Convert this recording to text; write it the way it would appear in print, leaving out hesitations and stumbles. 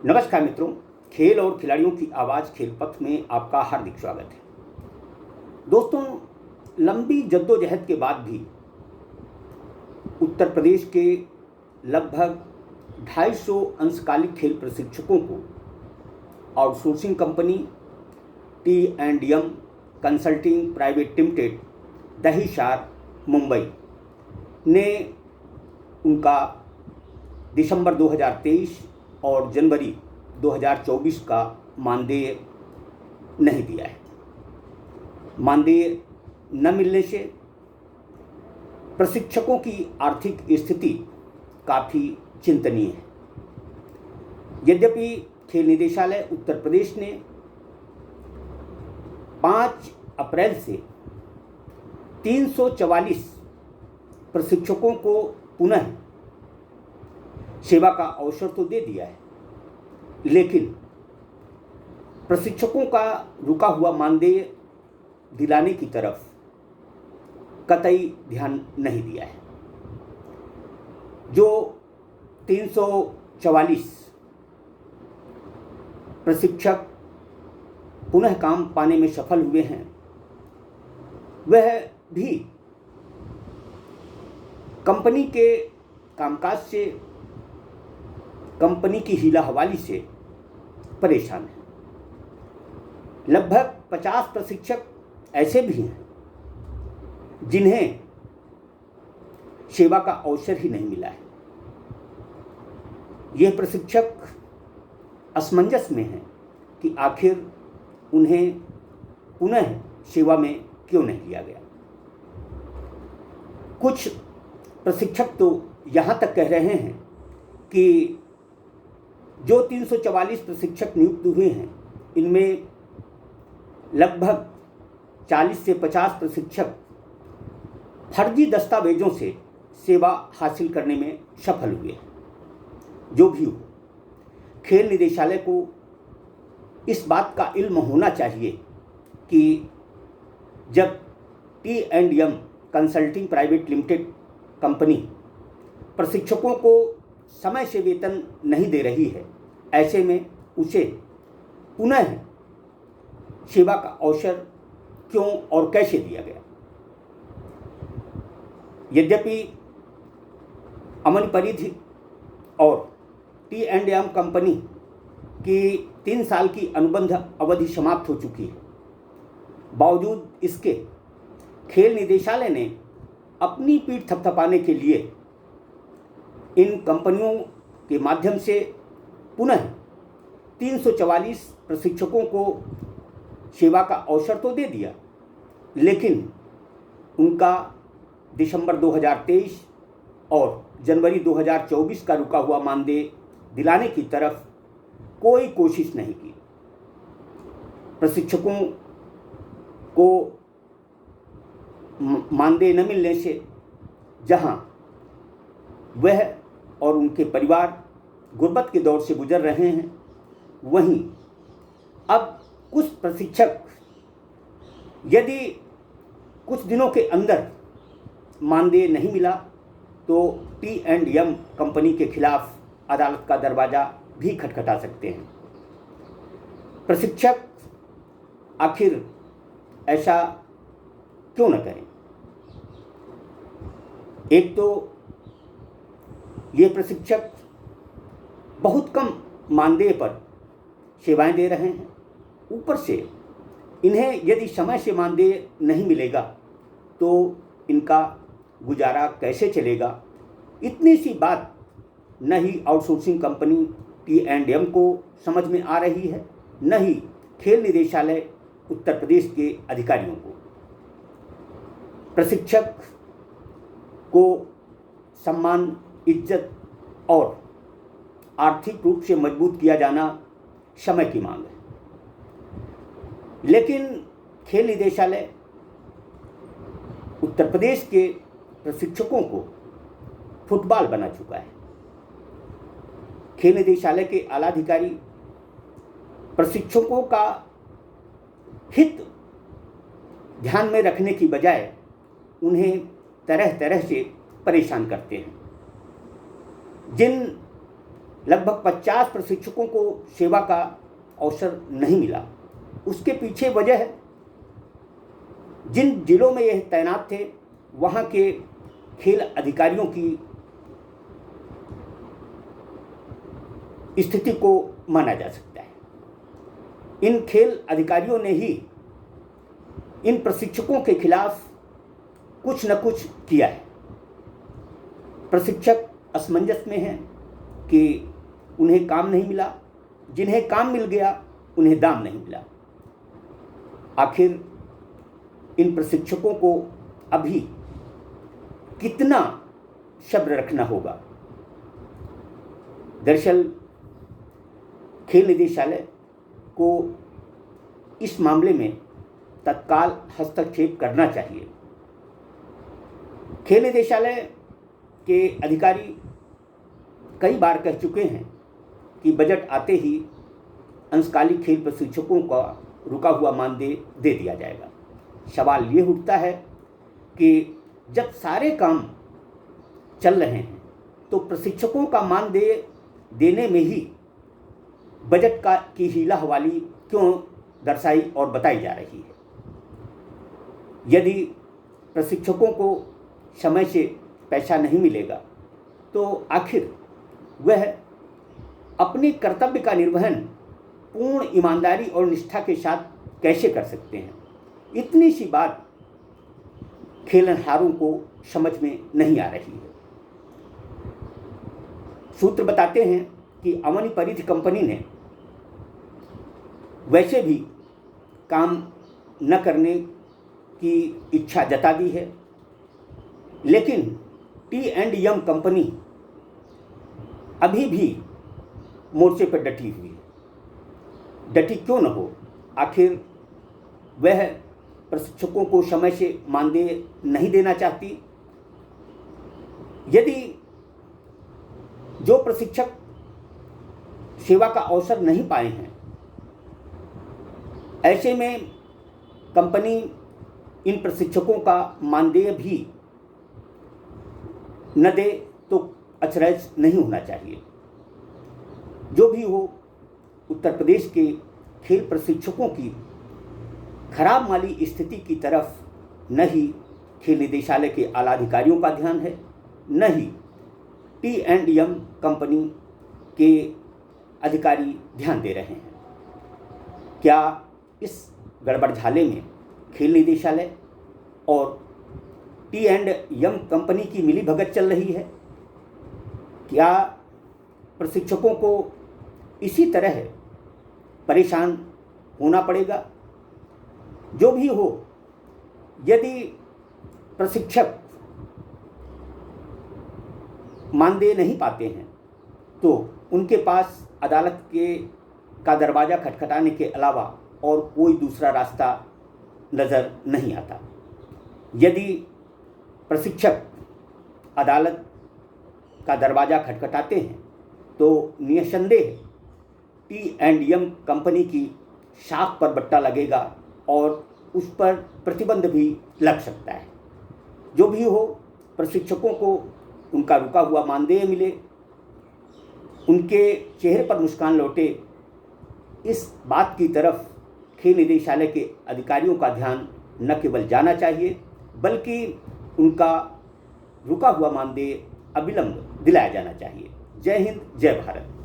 नमस्कार मित्रों, खेल और खिलाड़ियों की आवाज़ खेल पथ में आपका हार्दिक स्वागत है। दोस्तों, लंबी जद्दोजहद के बाद भी उत्तर प्रदेश के लगभग 250 अंशकालिक खेल प्रशिक्षकों को outsourcing company T&M consulting private limited Dahisar Mumbai ने उनका दिसंबर 2023 और जनवरी 2024 का मानदेय नहीं दिया है। मानदेय न मिलने से प्रशिक्षकों की आर्थिक स्थिति काफ़ी चिंतनीय है। यद्यपि खेल निदेशालय उत्तर प्रदेश ने 5 अप्रैल से 344 प्रशिक्षकों को पुनः सेवा का अवसर तो दे दिया है, लेकिन प्रशिक्षकों का रुका हुआ मानदेय दिलाने की तरफ कतई ध्यान नहीं दिया है। जो 344 प्रशिक्षक पुनः काम पाने में सफल हुए हैं, वह भी कंपनी के कामकाज से, कंपनी की हीला हवाली से परेशान है। लगभग 50 प्रशिक्षक ऐसे भी हैं जिन्हें सेवा का अवसर ही नहीं मिला है। ये प्रशिक्षक असमंजस में हैं कि आखिर उन्हें पुनः सेवा में क्यों नहीं लिया गया। कुछ प्रशिक्षक तो यहाँ तक कह रहे हैं कि जो 344 प्रशिक्षक नियुक्त हुए हैं, इनमें लगभग 40 से 50 प्रशिक्षक फर्जी दस्तावेजों से सेवा हासिल करने में सफल हुए हैं। जो भी हो, खेल निदेशालय को इस बात का इल्म होना चाहिए कि जब T&M consulting private limited company प्रशिक्षकों को समय से वेतन नहीं दे रही है, ऐसे में उसे पुनः सेवा का अवसर क्यों और कैसे दिया गया। यद्यपि अमन परिधि और T&M कंपनी की 3 साल की अनुबंध अवधि समाप्त हो चुकी है, बावजूद इसके खेल निदेशालय ने अपनी पीठ थपथपाने के लिए इन कंपनियों के माध्यम से पुनः 344 प्रशिक्षकों को सेवा का अवसर तो दे दिया, लेकिन उनका दिसंबर 2023 और जनवरी 2024 का रुका हुआ मानदेय दिलाने की तरफ कोई कोशिश नहीं की। प्रशिक्षकों को मानदेय न मिलने से जहां वह और उनके परिवार गुर्बत के दौर से गुजर रहे हैं, वहीं अब कुछ प्रशिक्षक यदि कुछ दिनों के अंदर मानदेय नहीं मिला तो T&M कंपनी के खिलाफ अदालत का दरवाज़ा भी खटखटा सकते हैं। प्रशिक्षक आखिर ऐसा क्यों न करें। एक तो ये प्रशिक्षक बहुत कम मानदेय पर सेवाएं दे रहे हैं, ऊपर से इन्हें यदि समय से मानदेय नहीं मिलेगा तो इनका गुजारा कैसे चलेगा। इतनी सी बात न ही आउटसोर्सिंग कंपनी T&M को समझ में आ रही है, न ही खेल निदेशालय उत्तर प्रदेश के अधिकारियों को। प्रशिक्षक को सम्मान, इज्जत और आर्थिक रूप से मजबूत किया जाना समय की मांग है, लेकिन खेल निदेशालय उत्तर प्रदेश के प्रशिक्षकों को फुटबॉल बना चुका है। खेल निदेशालय के आला अधिकारी प्रशिक्षकों का हित ध्यान में रखने की बजाय उन्हें तरह तरह से परेशान करते हैं। जिन लगभग 50 प्रशिक्षकों को सेवा का अवसर नहीं मिला। उसके पीछे वजह है, जिन जिलों में यह तैनात थे वहाँ के खेल अधिकारियों की स्थिति को माना जा सकता है। इन खेल अधिकारियों ने ही इन प्रशिक्षकों के खिलाफ कुछ न कुछ किया है। प्रशिक्षक असमंजस में हैं कि उन्हें काम नहीं मिला, जिन्हें काम मिल गया उन्हें दाम नहीं मिला। आखिर इन प्रशिक्षकों को अभी कितना सब्र रखना होगा। दरअसल खेल निदेशालय को इस मामले में तत्काल हस्तक्षेप करना चाहिए। खेल निदेशालय के अधिकारी कई बार कह चुके हैं कि बजट आते ही अंशकालिक खेल प्रशिक्षकों का रुका हुआ मानदेय दे दिया जाएगा। सवाल ये उठता है कि जब सारे काम चल रहे हैं तो प्रशिक्षकों का मानदेय देने में ही बजट की हीला हवाली क्यों दर्शाई और बताई जा रही है। यदि प्रशिक्षकों को समय से पैसा नहीं मिलेगा तो आखिर वह अपने कर्तव्य का निर्वहन पूर्ण ईमानदारी और निष्ठा के साथ कैसे कर सकते हैं। इतनी सी बात खेलनहारों को समझ में नहीं आ रही है। सूत्र बताते हैं कि अवनी परिधि कंपनी ने वैसे भी काम न करने की इच्छा जता दी है, लेकिन T&M कंपनी अभी भी मोर्चे पर डटी हुई है। डटी क्यों न हो, आखिर वह प्रशिक्षकों को समय से मानदेय नहीं देना चाहती। यदि जो प्रशिक्षक सेवा का अवसर नहीं पाए हैं, ऐसे में कंपनी इन प्रशिक्षकों का मानदेय भी न दे तो अचरज नहीं होना चाहिए। जो भी हो, उत्तर प्रदेश के खेल प्रशिक्षकों की खराब माली स्थिति की तरफ न ही खेल निदेशालय के आला अधिकारियों का ध्यान है, न ही T&M कंपनी के अधिकारी ध्यान दे रहे हैं। क्या इस गड़बड़झाले में खेल निदेशालय और T&M कंपनी की मिलीभगत चल रही है? क्या प्रशिक्षकों को इसी तरह परेशान होना पड़ेगा? जो भी हो, यदि प्रशिक्षक मानदेय नहीं पाते हैं तो उनके पास अदालत का दरवाज़ा खटखटाने के अलावा और कोई दूसरा रास्ता नज़र नहीं आता। यदि प्रशिक्षक अदालत का दरवाज़ा खटखटाते हैं तो निसंदेह T&M कंपनी की साख पर बट्टा लगेगा और उस पर प्रतिबंध भी लग सकता है। जो भी हो, प्रशिक्षकों को उनका रुका हुआ मानदेय मिले, उनके चेहरे पर मुस्कान लौटे, इस बात की तरफ खेल निदेशालय के अधिकारियों का ध्यान न केवल जाना चाहिए बल्कि उनका रुका हुआ मानदेय अविलंब दिलाया जाना चाहिए। जय हिंद, जय भारत।